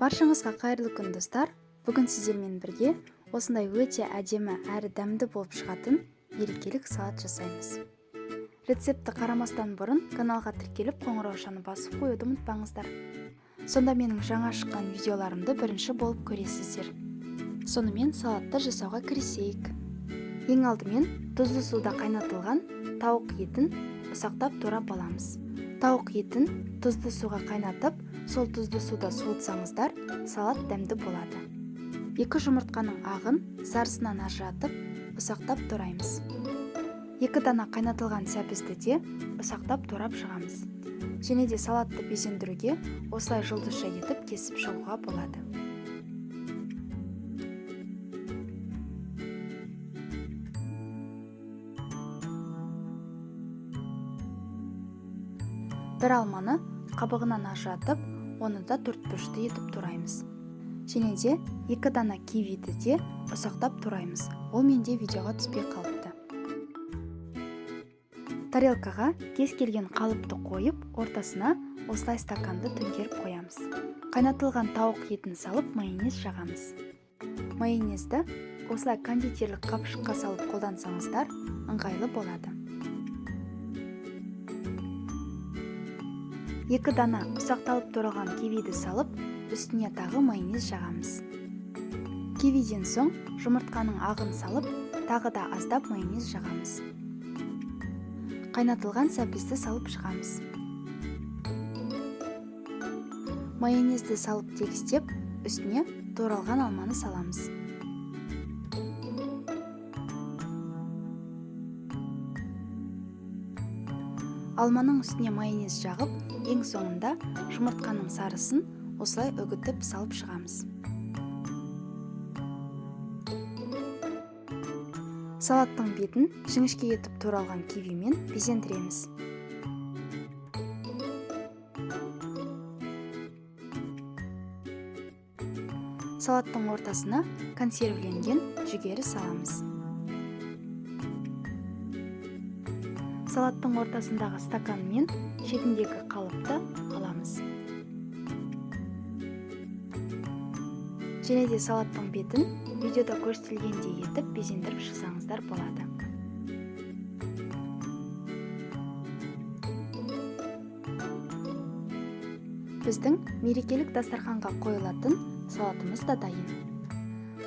Баршаңызға қайырлы күн достар. Бүгін сіздермен бірге осындай өте әдемі әрі дәмді болып шығатын мерекелік салат жасаймыз. Рецепті қарамастан бұрын каналға тіркеліп қоңыраушаны басып қоюды ұмытпаңыздар. Сонда менің жаңа шыққан видеоларымды бірінші болып көресіздер. Сонымен салатты жасауға кірісейік. Ең алдымен тұзды суда қайнатылған тауық етін ұсақтап турап аламыз. Тауық етін тұзды суға қайнатып, сол тұзды суда суытсаңыздар, салат дәмді болады. 2 жұмыртқаның ағын сарысынан ажыратып, ұсақтап тураймыз. 2 дана қайнатылған сәбізді де ұсақтап турап шығамыз. Және де салатты безендіруге осылай жұлдызша етіп кесіп шығуға болады. Бір алманы қабығынан ажыратып, оны да төртбұрышты етіп тураймыз. Және де 2 дана кивиді де ұсақтап тураймыз. Ол менде видеоға түспей қалыпты. Тарелкаға кез келген қалыпты қойып, ортасына осылай стаканды төңкеріп қоямыз. Қайнатылған тауық етін салып, майонез жағамыз. Майонезді осылай кондитерлік қапшыққа салып қолдансаңыздар, ыңғайлы болады. 2 дана ұсақталып туралған кивиді салып, үстіне тағы майонез жағамыз. Кивиден соң жұмыртқаның ағын салып, тағы да аздап майонез жағамыз. Қайнатылған сәбізді салып шығамыз. Майонезді салып тегістеп, үстіне туралған алманы саламыз. Алманың үстіне майонез жағып, ең соңында жұмыртқаның сарысын осылай үгітіп салып шығамыз. Салаттың бетін жіңішке етіп туралған кивимен безендіреміз. Салаттың ортасына консервіленген жүгері саламыз. Салаттың ортасындағы стакан мен шетіндегі қалыпты аламыз. Және де салаттың бетін видеода көрсетілгендей етіп безендіріп шықсаңыздар болады. Біздің мерекелік дастарханға қойылатын салатымыз да дайын.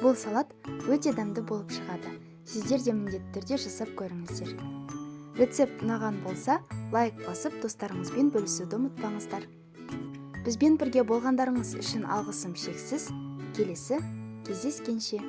Бұл салат өте дәмді болып шығады. Сіздер де міндетті түрде жасап көріңіздер. Рецепт ұнаған болса, лайк басып, достарыңызбен бөлісуді ұмытпаңыздар. Бізбен бірге болғандарыңыз үшін алғысым шексіз. Келесі кездескенше.